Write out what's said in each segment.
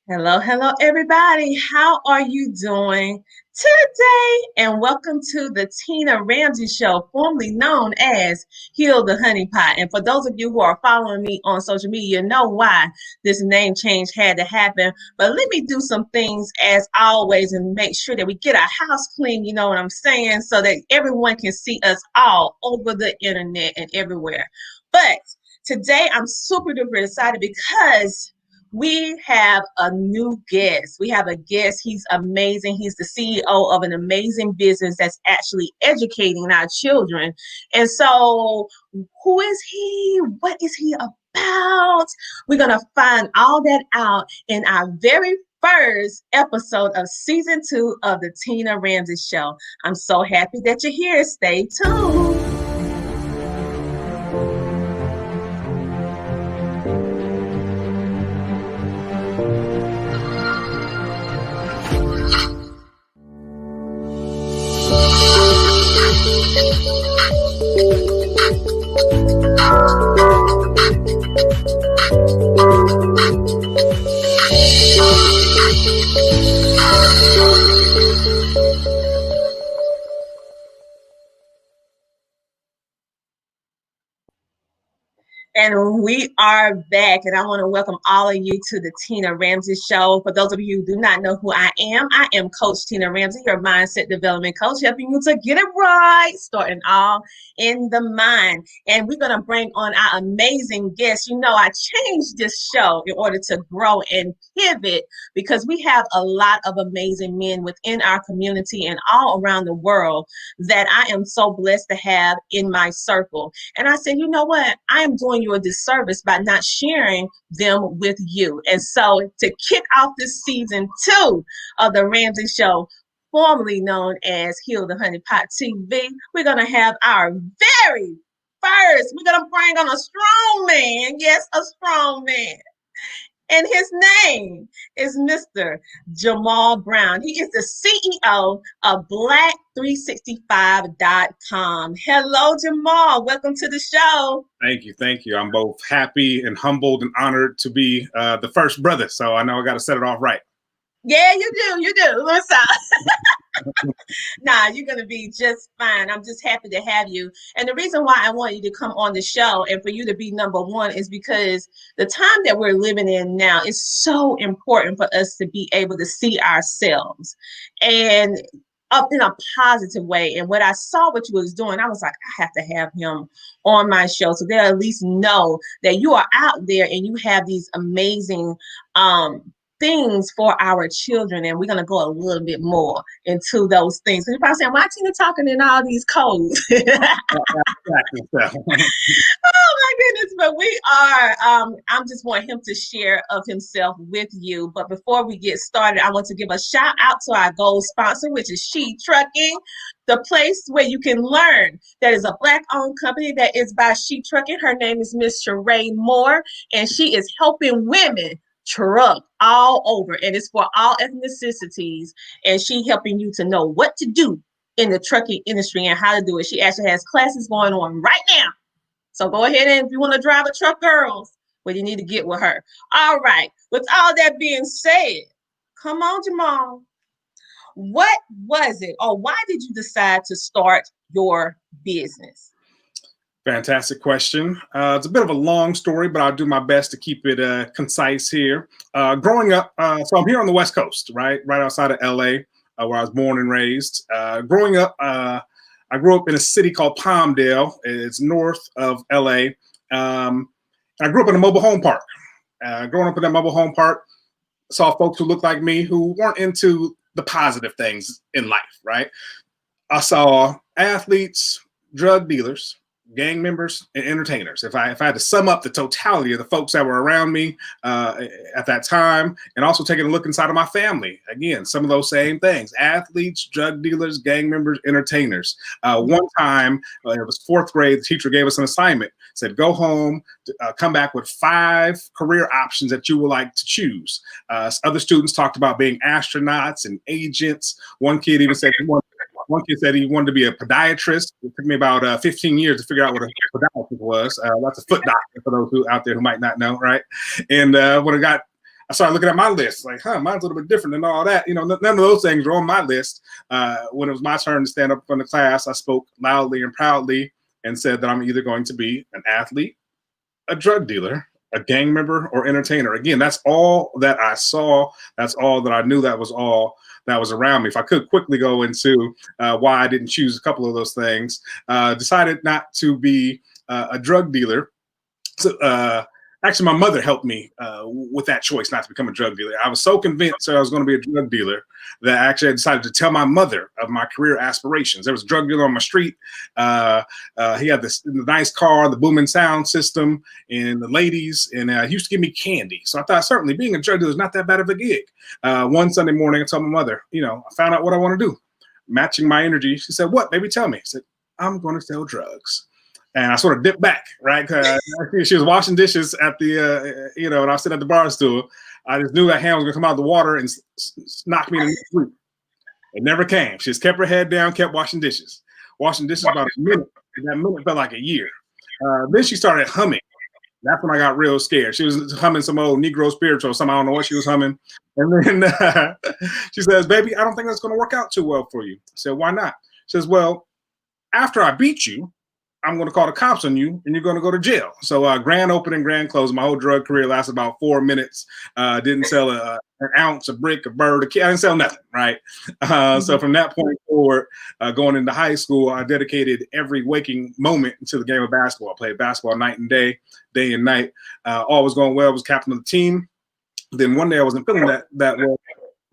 Hello, hello, everybody. How are you doing today? And welcome to the Tina Ramsay Show, formerly known as Heal the Honeypot. And for those of you who are following me on social media, you know why this name change had to happen. But let me do some things as always and make sure that we get our house clean, you know what I'm saying, so that everyone can see us all over the internet and everywhere. But today I'm super duper excited because we have a new guest. We have a guest. He's amazing. He's the CEO of an amazing business that's actually educating our children. And so, who is he? What is he about? We're going to find all that out in our very first episode of season 2 of the Tina Ramsay Show. I'm so happy that you're here. Stay tuned. And we are back, and I want to welcome all of you to the Tina Ramsay Show. For those of you who do not know who I am Coach Tina Ramsay, your mindset development coach, helping you to get it right, starting all in the mind. And we're going to bring on our amazing guests. You know, I changed this show in order to grow and pivot because we have a lot of amazing men within our community and all around the world that I am so blessed to have in my circle. And I said, you know what? I am doing you a disservice by not sharing them with you. And so to kick off this season 2 of the Ramsay Show, formerly known as Heal the Honeypot TV, we're going to have our very first, we're going to bring on a strong man. Yes, a strong man. And his name is Mr. Jamaal Brown. He is the CEO of Black365.com. Hello, Jamaal. Welcome to the show. Thank you. Thank you. I'm both happy and humbled and honored to be the first brother. So I know I got to set it off right. Yeah, you do. You do. Listen. Nah, you're going to be just fine. I'm just happy to have you. And the reason why I want you to come on the show and for you to be number one is because the time that we're living in now is so important for us to be able to see ourselves and up in a positive way. And when I saw what you was doing, I was like, I have to have him on my show so they'll at least know that you are out there and you have these amazing things for our children, and we're going to go a little bit more into those things. So you're probably saying, why Tina talking in all these codes? Oh my goodness, but we are, I'm just want him to share of himself with you. But before we get started, I want to give a shout out to our gold sponsor, which is She Trucking, the place where you can learn that is a Black-owned company that is by She Trucking. Her name is Miss Sheree Moore, and she is helping women truck all over, and it's for all ethnicities, and she helping you to know what to do in the trucking industry and how to do it. She actually has classes going on right now, so go ahead, and if you want to drive a truck, girls, well, you need to get with her. All right, with all that being said, come on, Jamaal, what was it, or why did you decide to start your business? Fantastic question. It's a bit of a long story, but I'll do my best to keep it concise here. Growing up, so I'm here on the West Coast, right outside of LA, where I was born and raised. Growing up, I grew up in a city called Palmdale. It's north of LA. I grew up in a mobile home park. Growing up in that mobile home park, saw folks who looked like me who weren't into the positive things in life, right? I saw athletes, drug dealers, gang members, and entertainers. If I had to sum up the totality of the folks that were around me at that time, and also taking a look inside of my family, again, some of those same things: athletes, drug dealers, gang members, entertainers. One time, it was 4th grade, the teacher gave us an assignment, said, go home, come back with 5 career options that you would like to choose. Other students talked about being astronauts and agents. One kid even said he wanted One kid said he wanted to be a podiatrist. It took me about 15 years to figure out what a podiatrist was. That's a foot doctor for those who out there who might not know, right? And when I got I started looking at my list, like, mine's a little bit different than all that. None of those things were on my list. When it was my turn to stand up in front of the class, I spoke loudly and proudly and said that I'm either going to be an athlete, a drug dealer, a gang member, or entertainer. Again, that's all that I saw. That's all that I knew. That was all that was around me. If I could quickly go into why I didn't choose a couple of those things, decided not to be a drug dealer. So, actually, my mother helped me with that choice not to become a drug dealer. I was so convinced that I was going to be a drug dealer that actually I decided to tell my mother of my career aspirations. There was a drug dealer on my street. He had this nice car, the booming sound system, and the ladies, and he used to give me candy. So I thought certainly being a drug dealer is not that bad of a gig. One Sunday morning, I told my mother, I found out what I want to do. Matching my energy, she said, "What, baby? Tell me." I said, "I'm going to sell drugs." And I sort of dipped back, right? She was washing dishes at the, and I was sitting at the bar stool. I just knew that hand was going to come out of the water and knock me in the sleep. It never came. She just kept her head down, kept washing dishes. Washing dishes about a minute. And that minute felt like a year. Then she started humming. That's when I got real scared. She was humming some old Negro spiritual, I don't know what she was humming. And then she says, "Baby, I don't think that's going to work out too well for you." I said, "Why not?" She says, "Well, after I beat you, I'm going to call the cops on you and you're going to go to jail." So grand opening, grand closing. My whole drug career lasted about 4 minutes. Didn't sell an ounce, a brick, a bird, I didn't sell nothing, right? So from that point forward, going into high school, I dedicated every waking moment to the game of basketball. I played basketball night and day and night. All was going well. I was captain of the team. Then one day I wasn't feeling that well.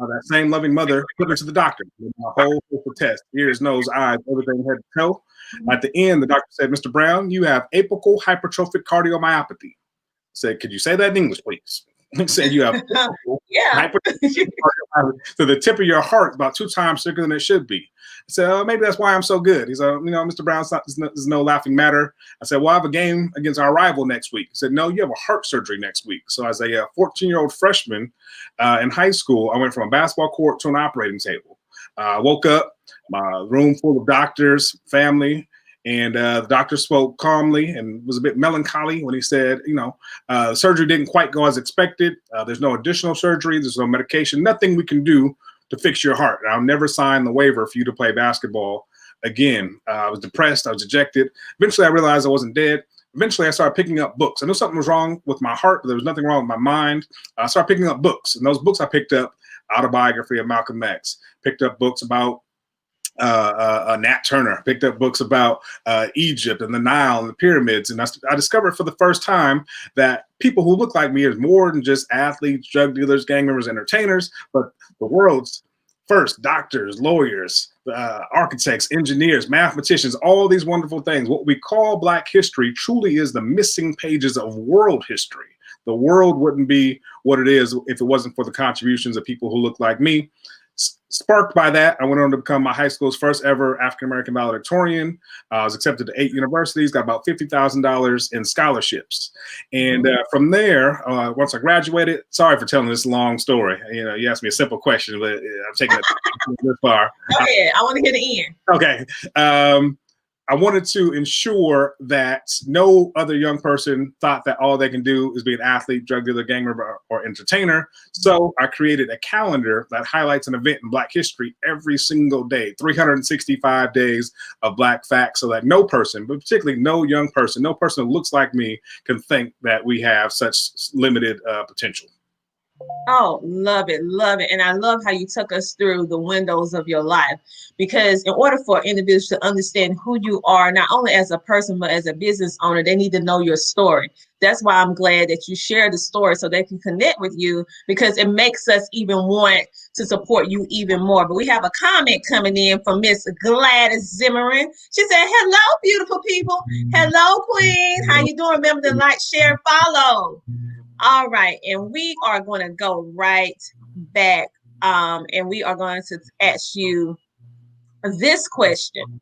That same loving mother put me to the doctor. My whole physical test, ears, nose, eyes, everything head to toe. At the end, the doctor said, "Mr. Brown, you have apical hypertrophic cardiomyopathy." I said, "Could you say that in English, please?" He said, "You have hypertrophic cardiomyopathy. So the tip of your heart is about 2 times thicker than it should be." I said, "Oh, maybe that's why I'm so good." He said, "Mr. Brown, it's no laughing matter." I said, "Well, I have a game against our rival next week." He said, "No, you have a heart surgery next week." So as a 14-year-old freshman in high school, I went from a basketball court to an operating table. I woke up, my room full of doctors, family, and the doctor spoke calmly and was a bit melancholy when he said, surgery didn't quite go as expected. There's no additional surgery. There's no medication, nothing we can do to fix your heart. And I'll never sign the waiver for you to play basketball again. I was depressed. I was dejected. Eventually, I realized I wasn't dead. Eventually, I started picking up books. I knew something was wrong with my heart, but there was nothing wrong with my mind. I started picking up books. And those books I picked up, Autobiography of Malcolm X, picked up books about Nat Turner, picked up books about Egypt and the Nile and the pyramids. And I discovered for the first time that people who look like me are more than just athletes, drug dealers, gang members, entertainers, but the world's first doctors, lawyers, architects, engineers, mathematicians, all these wonderful things. What we call Black history truly is the missing pages of world history. The world wouldn't be what it is if it wasn't for the contributions of people who look like me. Sparked by that, I went on to become my high school's first ever African-American valedictorian. I was accepted to 8 universities, got about $50,000 in scholarships. And from there, once I graduated, sorry for telling this long story. You asked me a simple question, but I'm taking it this far. Go ahead. I want to hear the end. Okay. I wanted to ensure that no other young person thought that all they can do is be an athlete, drug dealer, gang member, or entertainer. So I created a calendar that highlights an event in Black history every single day, 365 days of Black facts, so that no person, but particularly no young person, no person who looks like me can think that we have such limited potential. Oh, love it, love it. And I love how you took us through the windows of your life, because in order for individuals to understand who you are, not only as a person, but as a business owner, they need to know your story. That's why I'm glad that you share the story so they can connect with you, because it makes us even want to support you even more. But we have a comment coming in from Miss Gladys Zimmerman. She said, "Hello, beautiful people. Hello, Queen. How you doing? Remember to like, share, follow." All right, and we are going to go right back, and we are going to ask you this question.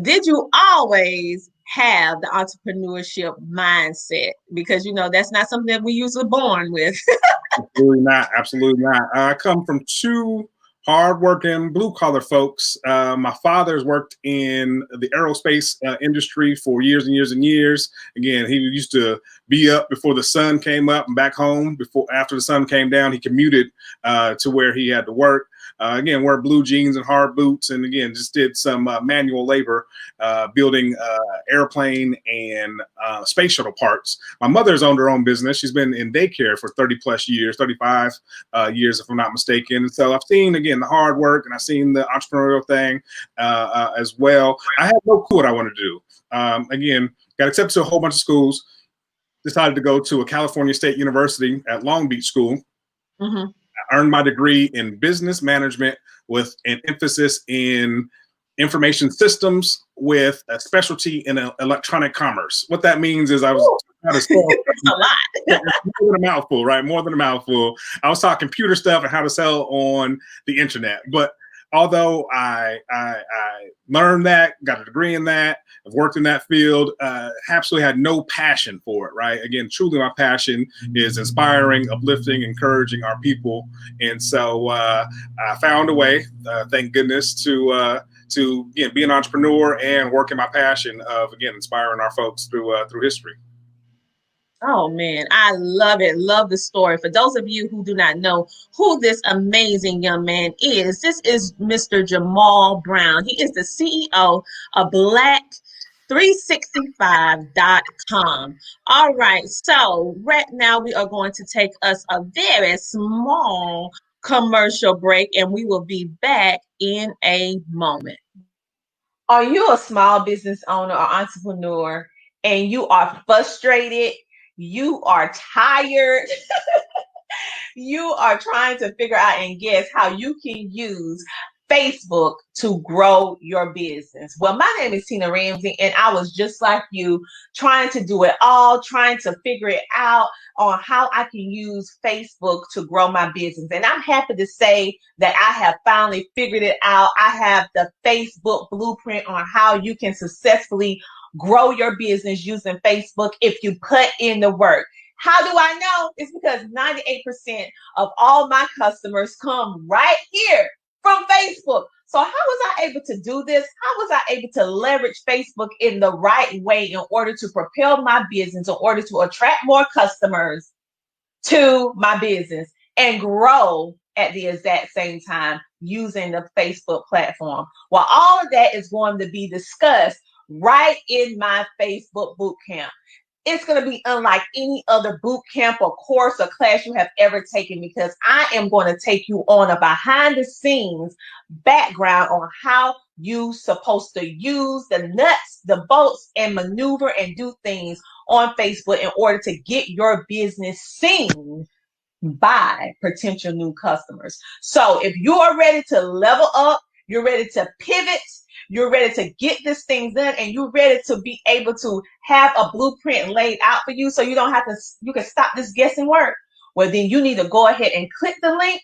Did you always have the entrepreneurship mindset? Because, that's not something that we usually born with. Absolutely not. Absolutely not. I come from 2 hardworking blue collar folks. My father's worked in the aerospace industry for years and years and years. Again, he used to be up before the sun came up and back home after the sun came down. He commuted to where he had to work. Again, wear blue jeans and hard boots, and again, just did some manual labor building airplane and space shuttle parts. My mother's owned her own business. She's been in daycare for 30 plus years, 35 years, if I'm not mistaken. And so I've seen, again, the hard work, and I've seen the entrepreneurial thing as well. I had no clue what I wanted to do. Again, got accepted to a whole bunch of schools, decided to go to a California State University at Long Beach School. Mm-hmm. I earned my degree in business management with an emphasis in information systems with a specialty in electronic commerce. What that means is I was trying to sell a lot. more than a mouthful, right? More than a mouthful. I was taught computer stuff and how to sell on the internet. But although I learned that, got a degree in that, I've worked in that field, absolutely had no passion for it, right? Again, truly my passion is inspiring, uplifting, encouraging our people. And so I found a way, thank goodness, to again, be an entrepreneur and work in my passion of, again, inspiring our folks through history. Oh man, I love it. Love the story. For those of you who do not know who this amazing young man is, this is Mr. Jamaal Brown. He is the CEO of Black365.com. All right, so right now we are going to take us a very small commercial break, and we will be back in a moment. Are you a small business owner or entrepreneur and you are frustrated? You are tired. You are trying to figure out and guess how you can use Facebook to grow your business. Well, my name is Tina Ramsay, and I was just like you, trying to do it all, trying to figure it out on how I can use Facebook to grow my business. And I'm happy to say that I have finally figured it out. I have the Facebook blueprint on how you can successfully grow your business using Facebook if you put in the work. How do I know? It's because 98% of all my customers come right here from Facebook. So how was I able to do this? How was I able to leverage Facebook in the right way in order to propel my business, in order to attract more customers to my business and grow at the exact same time using the Facebook platform? Well, all of that is going to be discussed right in my Facebook bootcamp. It's going to be unlike any other boot camp or course or class you have ever taken, because I am going to take you on a behind the scenes background on how you're supposed to use the nuts, the bolts, and maneuver and do things on Facebook in order to get your business seen by potential new customers. So if you are ready to level up, you're ready to pivot, you're ready to get this thing done, and you're ready to be able to have a blueprint laid out for you so you don't have to, you can stop this guessing work. Well, then you need to go ahead and click the link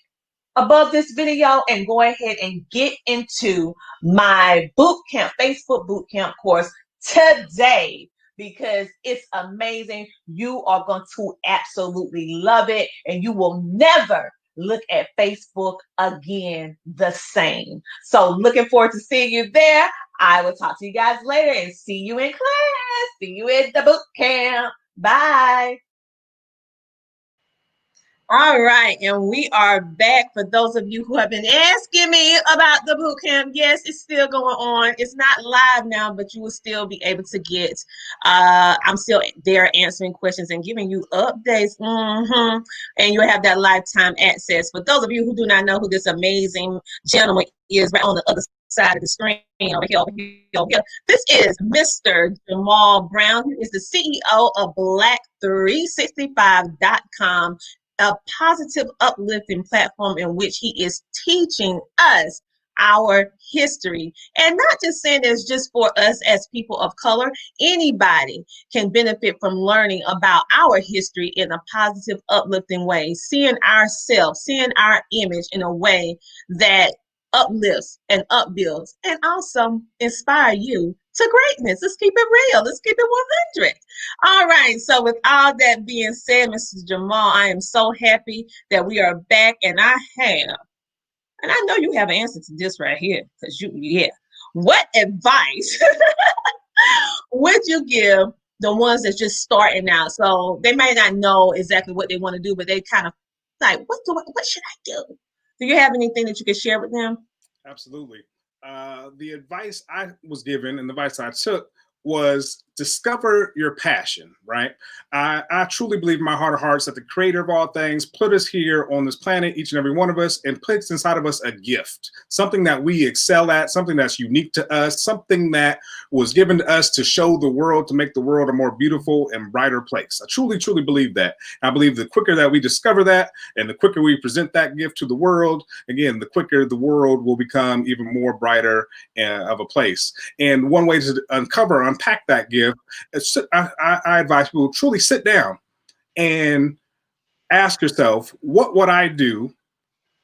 above this video and go ahead and get into my bootcamp, Facebook bootcamp course today, because it's amazing. You are going to absolutely love it, and you will never look at Facebook again the same. So looking forward to seeing you there. I will talk to you guys later and see you in class. See you at the boot camp. Bye. All right, and we are back. For those of you who have been asking me about the boot camp, yes, it's still going on. It's not live now, but you will still be able to get, I'm still there answering questions and giving you updates. And you'll have that lifetime access. For those of you who do not know who this amazing gentleman is right on the other side of the screen, over here, this is Mr. Jamaal Brown. He is the CEO of Black365.com, a positive, uplifting platform in which he is teaching us our history. And not just saying it's just for us as people of color. Anybody can benefit from learning about our history in a positive, uplifting way, seeing ourselves, seeing our image in a way that uplifts and upbuilds and also inspire you to greatness. Let's keep it real. Let's keep it 100. All right. So with all that being said, Mr. Jamaal, I am so happy that we are back, and I have And I know you have an answer to this right here, because what advice would you give the ones that's just starting out? So they might not know exactly what they want to do, but they kind of like, what should I do? Do you have anything that you can share with them? Absolutely. The advice I was given and the advice I took was discover your passion, right? I truly believe in my heart of hearts that the creator of all things put us here on this planet, each and every one of us, and puts inside of us a gift, something that we excel at, something that's unique to us, something that was given to us to show the world, to make the world a more beautiful and brighter place. I truly, truly believe that. I believe the quicker that we discover that and the quicker we present that gift to the world, again, the quicker the world will become even more brighter of a place. And one way to unpack that gift, I advise people truly sit down and ask yourself, what would I do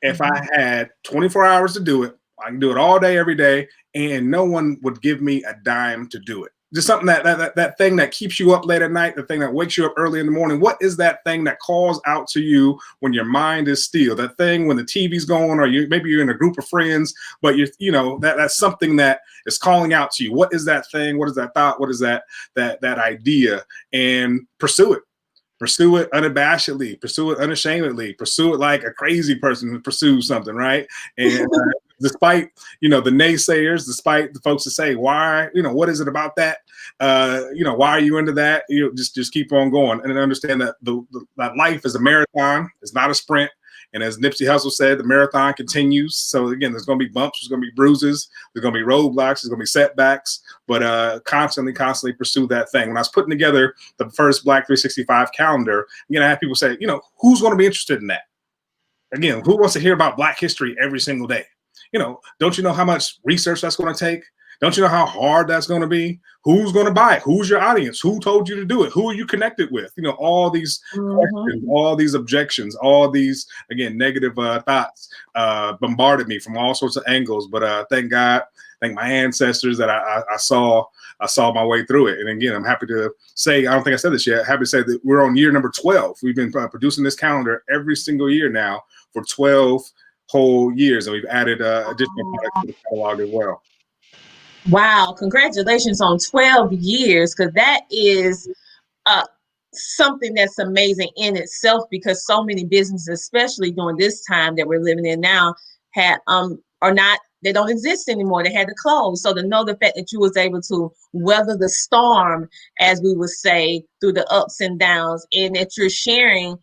if I had 24 hours to do it? I can do it all day, every day, and no one would give me a dime to do it. Just something that thing that keeps you up late at night, the thing that wakes you up early in the morning. What is that thing that calls out to you when your mind is still? That thing when the TV's going, or maybe you're in a group of friends, but that's something that is calling out to you. What is that thing? What is that thought? What is that idea? And pursue it. Pursue it unabashedly, pursue it unashamedly, pursue it like a crazy person who pursues something, right? And despite, the naysayers, despite the folks that say, why, what is it about that? Why are you into that? Just keep on going and understand that that life is a marathon. It's not a sprint. And as Nipsey Hussle said, the marathon continues. So again, there's going to be bumps, there's going to be bruises, there's going to be roadblocks, there's going to be setbacks, but constantly pursue that thing. When I was putting together the first Black 365 calendar, I had people say, who's going to be interested in that? Again, who wants to hear about Black history every single day? Don't you know how much research that's going to take? Don't you know how hard that's going to be? Who's going to buy it? Who's your audience? Who told you to do it? Who are you connected with? All these questions, all these objections, all these, again, negative thoughts bombarded me from all sorts of angles. But thank God, thank my ancestors that I saw my way through it. And again, I'm happy to say, I don't think I said this yet, happy to say that we're on year number 12. We've been producing this calendar every single year now for 12 whole years. And we've added additional products to the catalog as well. Wow, congratulations on 12 years, because that is something that's amazing in itself, because so many businesses, especially during this time that we're living in now, they don't exist anymore. They had to close. So to know the fact that you was able to weather the storm, as we would say, through the ups and downs, and that you're sharing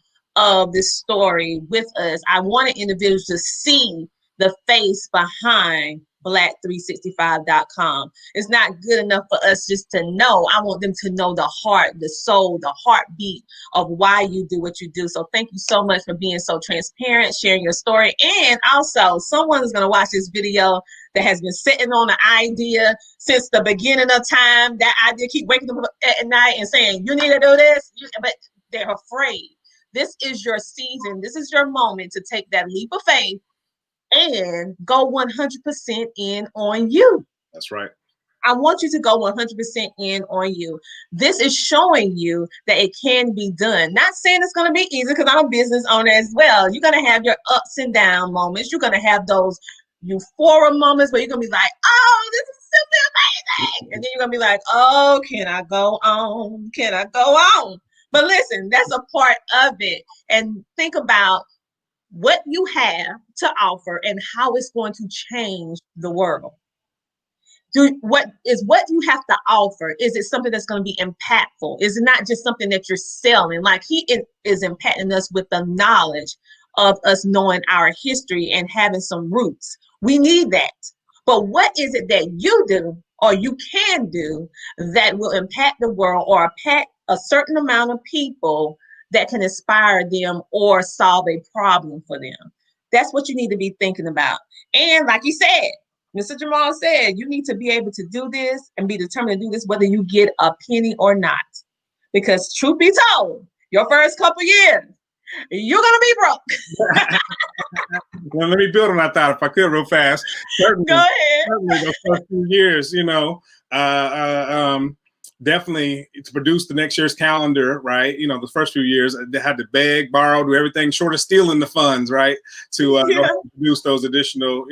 this story with us. I wanted individuals to see the face behind black365.com. It's not good enough for us just to know. I want them to know the heart, the soul, the heartbeat of why you do what you do. So thank you so much for being so transparent, sharing your story. And also, someone is going to watch this video that has been sitting on an idea since the beginning of time. That idea keep waking them up at night and saying, you need to do this, but they're afraid. This is your season. This is your moment to take that leap of faith and go 100% in on you. That's right. I want you to go 100% in on you. This is showing you that it can be done. Not saying it's going to be easy, because I'm a business owner as well. You're going to have your ups and down moments. You're going to have those euphoria moments where you're going to be like, oh, this is simply amazing. And then you're going to be like, oh, can I go on? Can I go on? But listen, that's a part of it. And think about what you have to offer and how it's going to change the world. What you have to offer? Is it something that's going to be impactful? Is it not just something that you're selling? Like he is impacting us with the knowledge of us knowing our history and having some roots. We need that. But what is it that you do or you can do that will impact the world or impact a certain amount of people that can inspire them or solve a problem for them? That's what you need to be thinking about. And like you said, Mr. Jamaal said, you need to be able to do this and be determined to do this whether you get a penny or not. Because truth be told, your first couple years, you're going to be broke. Well, let me build on that thought if I could real fast. Certainly, go ahead. Certainly those first few years, definitely to produce the next year's calendar, right? You know, the first few years they had to beg, borrow, do everything short of stealing the funds, right? To produce those additional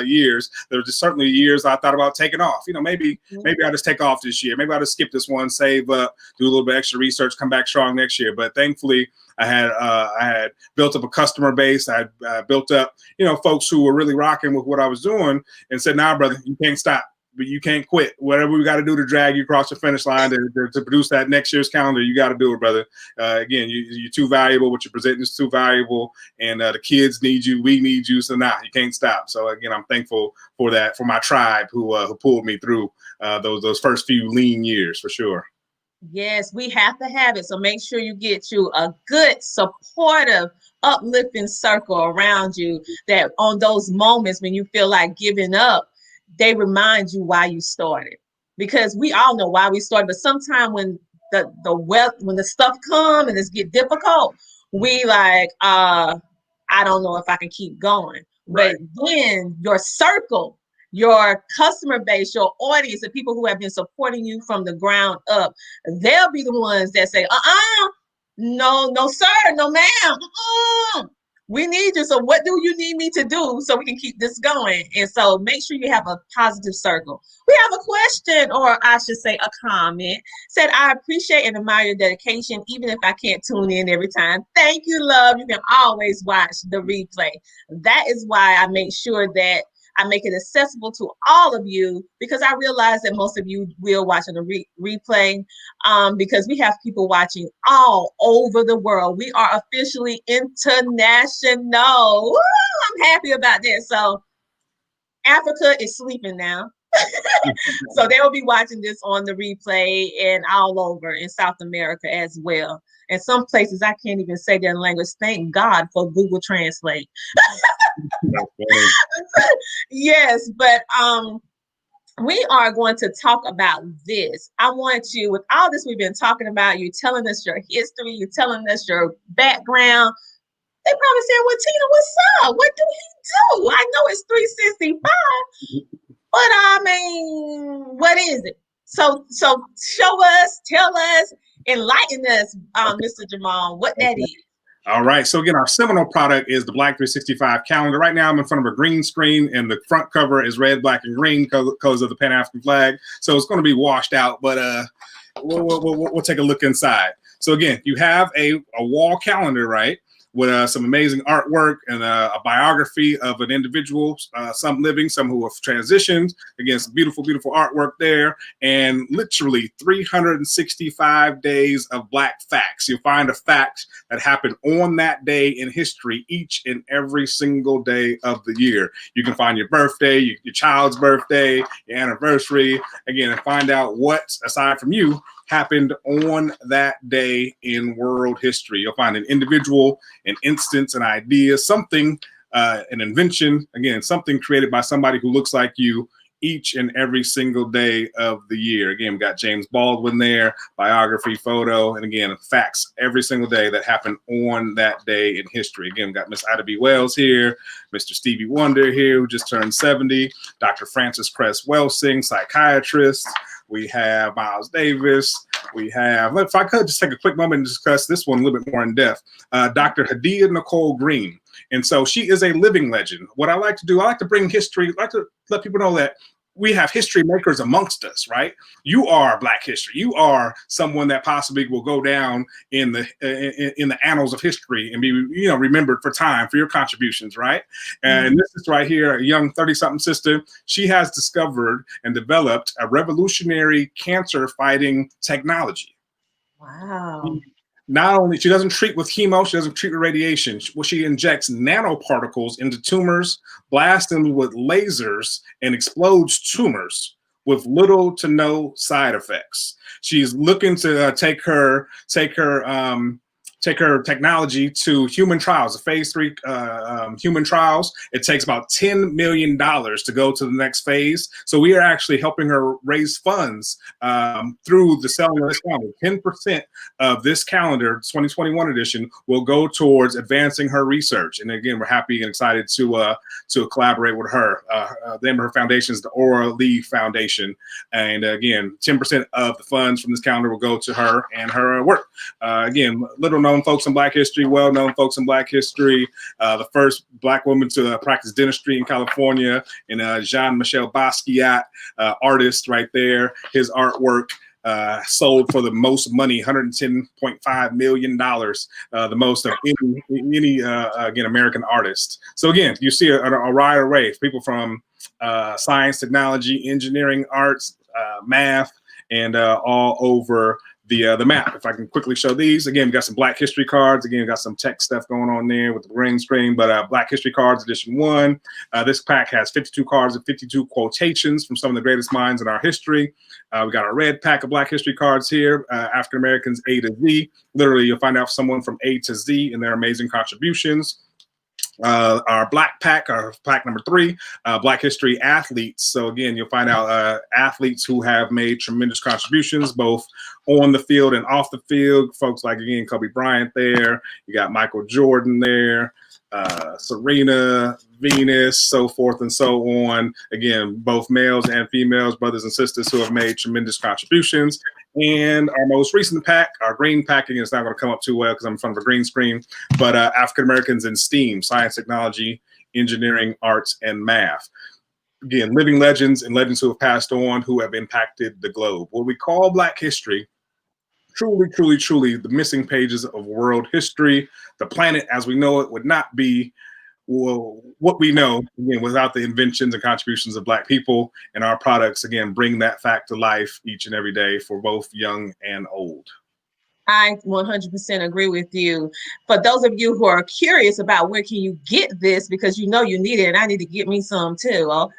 years. There were just certainly years I thought about taking off. You know, maybe I'll just take off this year. Maybe I'll just skip this one, save up, do a little bit extra research, come back strong next year. But thankfully, I had built up a customer base. I had built up, you know, folks who were really rocking with what I was doing, and said, "Nah, brother, you can't stop. But you can't quit. Whatever we got to do to drag you across the finish line to produce that next year's calendar, you got to do it, brother. Again, you're too valuable. What you're presenting is too valuable, and the kids need you. We need you. So you can't stop. So again, I'm thankful for that, for my tribe who pulled me through those first few lean years, for sure. Yes, we have to have it. So make sure you get you a good, supportive, uplifting circle around you, that on those moments when you feel like giving up, they remind you why you started. Because we all know why we started, but sometimes when when the stuff come and it's get difficult, we like, I don't know if I can keep going. Right. But then your circle, your customer base, your audience, the people who have been supporting you from the ground up, they'll be the ones that say, no, sir, no, ma'am. We need you. So what do you need me to do so we can keep this going? And so make sure you have a positive circle. We have a question, or I should say a comment. Said, I appreciate and admire your dedication, even if I can't tune in every time. Thank you, love. You can always watch the replay. That is why I make sure that I make it accessible to all of you, because I realize that most of you will watch on the replay, because we have people watching all over the world. We are officially international. Woo, I'm happy about that. So Africa is sleeping now. So they will be watching this on the replay and all over in South America as well. And some places I can't even say their language. Thank God for Google Translate. Yes, but we are going to talk about this. I want you, with all this we've been talking about, you telling us your history, you telling us your background. They probably saying, well, Tina, what's up? What do he do? I know it's 365, but I mean, what is it? So show us, tell us, enlighten us, Mr. Jamaal, what that is. All right. So again, our seminal product is the Black 365 calendar. Right now I'm in front of a green screen, and the front cover is red, black, and green colors of the Pan-African flag. So it's going to be washed out, but we'll take a look inside. So again, you have a wall calendar, right, with some amazing artwork and a biography of an individual, some living, some who have transitioned. Again, some beautiful, beautiful artwork there, and literally 365 days of Black facts. You'll find a fact that happened on that day in history each and every single day of the year. You can find your birthday, your child's birthday, your anniversary, again, and find out what, aside from you, happened on that day in world history. You'll find an individual, an instance, an idea, something, an invention, again, something created by somebody who looks like you each and every single day of the year. Again, we got James Baldwin there, biography, photo, and again, facts every single day that happened on that day in history. Again, we got Miss Ida B. Wells here, Mr. Stevie Wonder here, who just turned 70, Dr. Frances Cress Welsing, psychiatrist. We have Miles Davis. We have, if I could just take a quick moment and discuss this one a little bit more in depth, Dr. Hadia Nicole Green. And so she is a living legend. What I like to do, I like to bring history, I like to let people know that we have history makers amongst us, right? You are Black history. You are someone that possibly will go down in the annals of history and be, you know, remembered for time for your contributions, right? And this is right here, a young 30-something sister. She has discovered and developed a revolutionary cancer fighting technology. Wow. Not only, she doesn't treat with chemo, she doesn't treat with radiation. She injects nanoparticles into tumors, blasts them with lasers, and explodes tumors with little to no side effects. She's looking to take her take her technology to human trials, phase 3 human trials. It takes about $10 million to go to the next phase. So we are actually helping her raise funds through the selling of this calendar. 10% of this calendar, 2021 edition, will go towards advancing her research. And again, we're happy and excited to collaborate with her. The name of her foundation is the Aura Lee Foundation. And again, 10% of the funds from this calendar will go to her and her work. Again, little known folks in Black history, well known folks in Black history. The first Black woman to practice dentistry in California, and Jean-Michel Basquiat, artist right there. His artwork sold for the most money, $110.5 million, the most of any again, American artist. So again, you see a wide array of people from science, technology, engineering, arts, math, and all over the map. If I can quickly show these. Again, we got some Black history cards. Again, we got some tech stuff going on there with the green screen, but Black history cards edition 1. This pack has 52 cards and 52 quotations from some of the greatest minds in our history. We got a red pack of Black history cards here, African Americans A to Z. Literally, you'll find out someone from A to Z and their amazing contributions. Our Black pack, our pack number 3, Black history athletes. So again, you'll find out athletes who have made tremendous contributions, both on the field and off the field. Folks like, again, Kobe Bryant there. You got Michael Jordan there, Serena, Venus, so forth and so on. Again, both males and females, brothers and sisters who have made tremendous contributions. And our most recent pack, our green packing, is not going to come up too well because I'm in front of a green screen, but African Americans in STEAM, science, technology, engineering, arts, and math. Again, living legends and legends who have passed on, who have impacted the globe. What we call Black history, truly, truly, truly the missing pages of world history. The planet as we know it would not be what we know, again, without the inventions and contributions of Black people, and our products, again, bring that fact to life each and every day for both young and old. I 100% agree with you. For those of you who are curious about where can you get this, because you know you need it, and I need to get me some too, okay?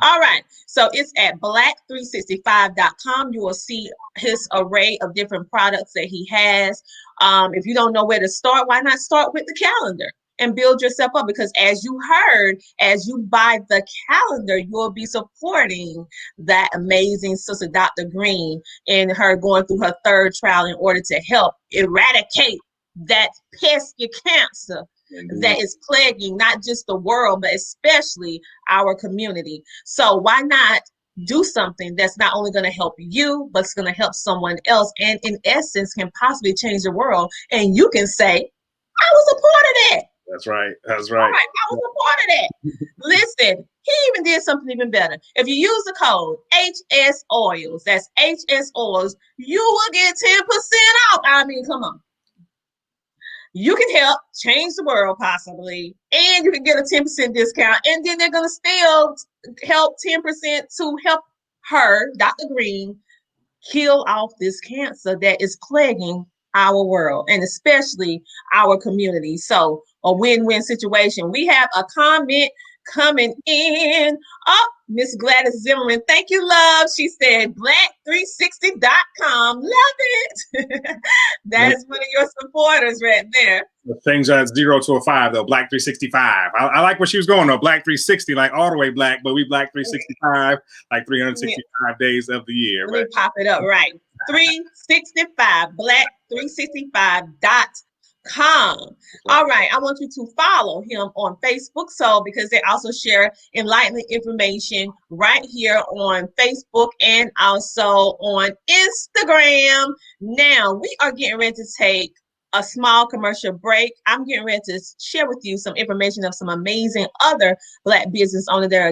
All right, so it's at black365.com. You will see his array of different products that he has. If you don't know where to start, why not start with the calendar and build yourself up? Because as you heard, as you buy the calendar, you'll be supporting that amazing sister, Dr. Green, in her going through her 3rd trial in order to help eradicate that pesky cancer that is plaguing not just the world, but especially our community. So why not do something that's not only going to help you, but it's going to help someone else, and in essence can possibly change the world. And you can say, I was a part of that. That's right. That's right. All right, I was a part of that. Listen, he even did something even better. If you use the code HS Oils, that's HS Oils, you will get 10% off. I mean, come on. You can help change the world possibly, and you can get a 10% discount, and then they're going to still help 10% to help her, Dr. Green, kill off this cancer that is plaguing our world and especially our community. So a win-win situation. We have a comment coming in. Oh, Miss Gladys Zimmerman, thank you, love. She said black360.com. Love it. That is one of your supporters right there. Things are 0 to a 5 though. Black 365. I like where she was going though. Black 360, like all the way black, but we Black 365, like 365 days of the year. Let me pop it up right. 365, black365.com. All right, I want you to follow him on Facebook, so because they also share enlightening information right here on Facebook and also on Instagram. Now we are getting ready to take a small commercial break. I'm getting ready to share with you some information of some amazing other Black business owners that are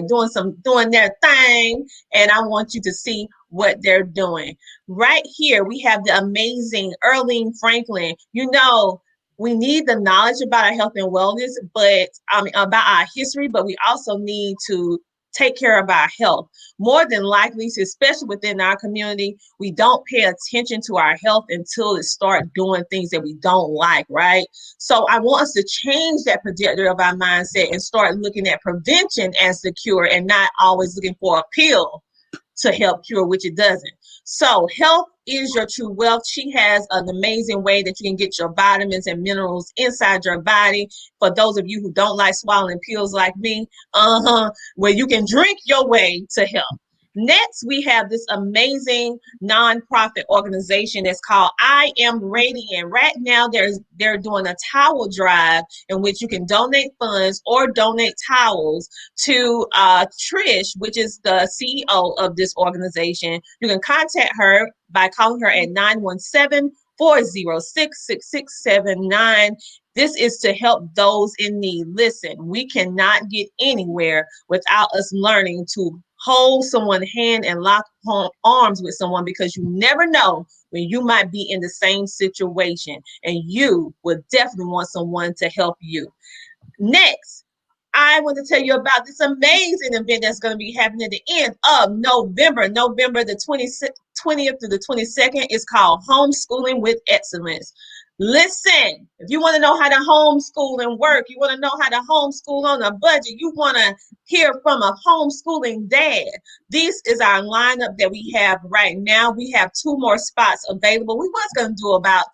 doing their thing, and I want you to see what they're doing. Right here, we have the amazing Erling Franklin. You know, we need the knowledge about our health and wellness, but about our history, but we also need to take care of our health. More than likely, especially within our community, we don't pay attention to our health until it starts doing things that we don't like, right? So I want us to change that trajectory of our mindset and start looking at prevention as the cure and not always looking for a pill to help cure, which it doesn't. So health is your true wealth. She has an amazing way that you can get your vitamins and minerals inside your body. For those of you who don't like swallowing pills like me, where you can drink your way to health. Next, we have this amazing nonprofit organization that's called I Am Radiant. Right now, they're doing a towel drive in which you can donate funds or donate towels to Trish, which is the CEO of this organization. You can contact her by calling her at 917-406-6679. This is to help those in need. Listen, we cannot get anywhere without us learning to hold someone's hand and lock arms with someone, because you never know when you might be in the same situation, and you would definitely want someone to help you. Next, I want to tell you about this amazing event that's going to be happening at the end of November the 20th through the 22nd. It's called Homeschooling with Excellence. Listen, if you want to know how to homeschool and work, you want to know how to homeschool on a budget, you want to hear from a homeschooling dad, this is our lineup that we have right now. We have 2 more spots available. We was going to do about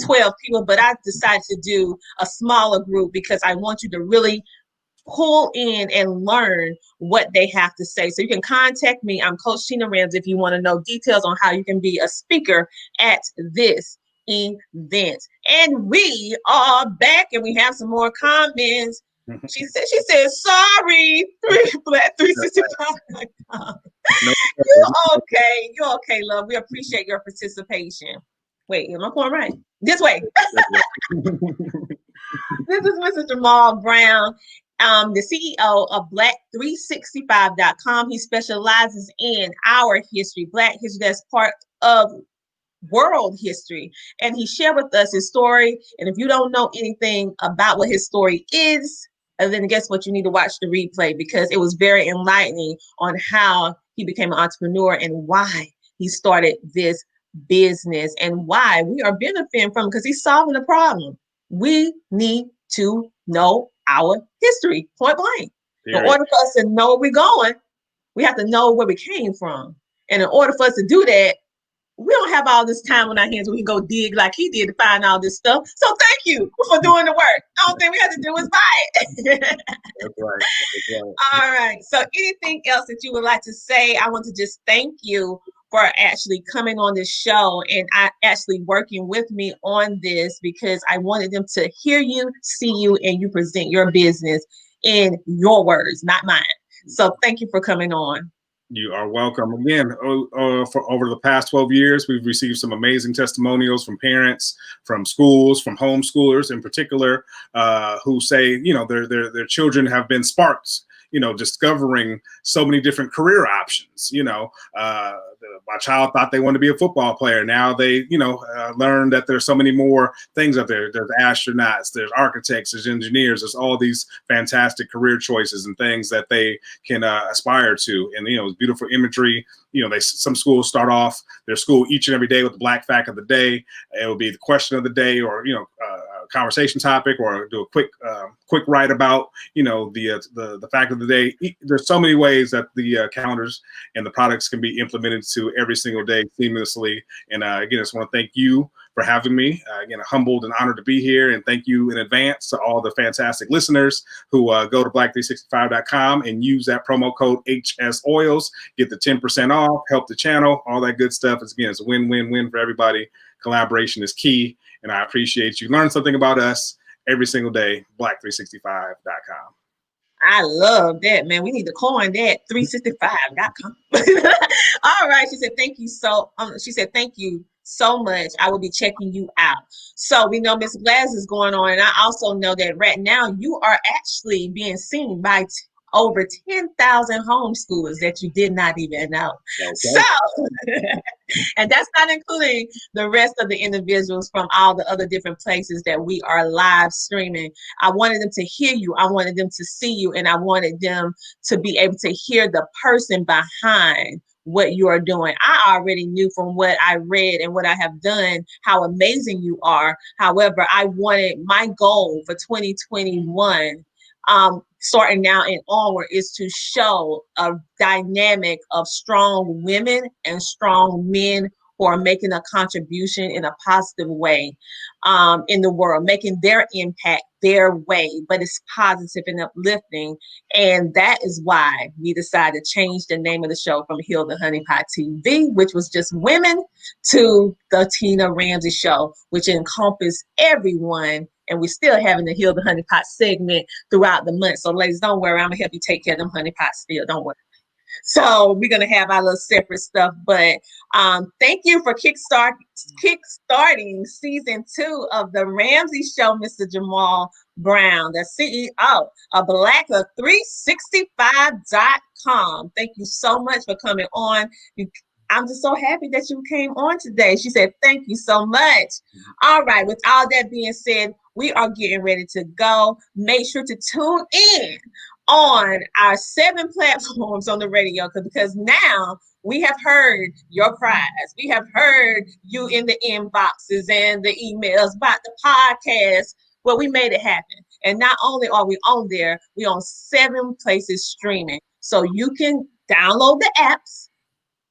12 people, but I decided to do a smaller group because I want you to really pull in and learn what they have to say. So you can contact me. I'm Coach Tina Ramsay if you want to know details on how you can be a speaker at this event. And we are back, and we have some more comments. She said, sorry, 365.com. You're okay, love. We appreciate your participation. Wait, am I going right? This way. This is Mr. Jamaal Brown, the CEO of Black365.com. He specializes in our history, Black history that's part of world history. And he shared with us his story. And if you don't know anything about what his story is, then guess what? You need to watch the replay, because it was very enlightening on how he became an entrepreneur and why he started this business and why we are benefiting from it, because he's solving the problem. We need to know our history, point blank. In order for us to know where we're going, we have to know where we came from. And in order for us to do that, we don't have all this time on our hands. We can go dig like he did to find all this stuff. So thank you for doing the work. The only thing we have to do is buy it. That's right. All right. So anything else that you would like to say? I want to just thank you for actually coming on this show and actually working with me on this, because I wanted them to hear you, see you, and you present your business in your words, not mine. So thank you for coming on. You are welcome. Again, for over the past 12 years, we've received some amazing testimonials from parents, from schools, from homeschoolers in particular, who say, their children have been sparks, discovering so many different career options. My child thought they wanted to be a football player. Now they, learn that there's so many more things out there. There's astronauts, there's architects, there's engineers, there's all these fantastic career choices and things that they can aspire to. And, it's beautiful imagery. Some schools start off their school each and every day with the Black fact of the day. It will be the question of the day, or, conversation topic, or do a quick write about, the fact of the day. There's so many ways that the calendars and the products can be implemented to every single day seamlessly. And again, I just want to thank you for having me. Again, humbled and honored to be here. And thank you in advance to all the fantastic listeners who go to Black365.com and use that promo code HS Oils, get the 10% off, help the channel, all that good stuff. It's a win-win-win for everybody. Collaboration is key. And I appreciate you. Learn something about us every single day. Black365.com. I love that, man. We need to coin that, 365.com. All right. She said, thank you so much. I will be checking you out. So we know Miss Glass is going on. And I also know that right now you are actually being seen by over 10,000 homeschoolers that you did not even know. Okay. So, and that's not including the rest of the individuals from all the other different places that we are live streaming. I wanted them to hear you. I wanted them to see you. And I wanted them to be able to hear the person behind what you are doing. I already knew from what I read and what I have done how amazing you are. However, I wanted my goal for 2021 starting now and onward is to show a dynamic of strong women and strong men who are making a contribution in a positive way in the world, making their impact their way, but it's positive and uplifting. And that is why we decided to change the name of the show from Heal the Honeypot TV, which was just women, to the Tina Ramsay Show, which encompasses everyone. And we're still having the Heal the Honeypot segment throughout the month. So ladies, don't worry, I'm gonna help you take care of them honeypots still. Don't worry. So we're gonna have our little separate stuff, but thank you for kickstarting season 2 of the Ramsay Show, Mr. Jamaal Brown, the CEO of Blacker365.com. Thank you so much for coming on. I'm just so happy that you came on today. She said, thank you so much. All right, with all that being said, we are getting ready to go. Make sure to tune in on our 7 platforms on the radio, because now we have heard your cries. We have heard you in the inboxes and the emails about the podcast. Well, we made it happen. And not only are we on there, we're on 7 places streaming. So you can download the apps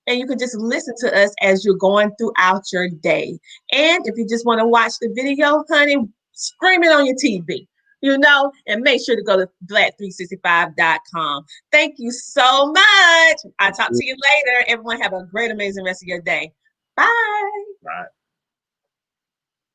and you can just listen to us as you're going throughout your day. And if you just want to watch the video, honey, stream it on your TV. And make sure to go to black365.com. Thank you so much. I'll talk to you later. Everyone have a great, amazing rest of your day. Bye. Bye.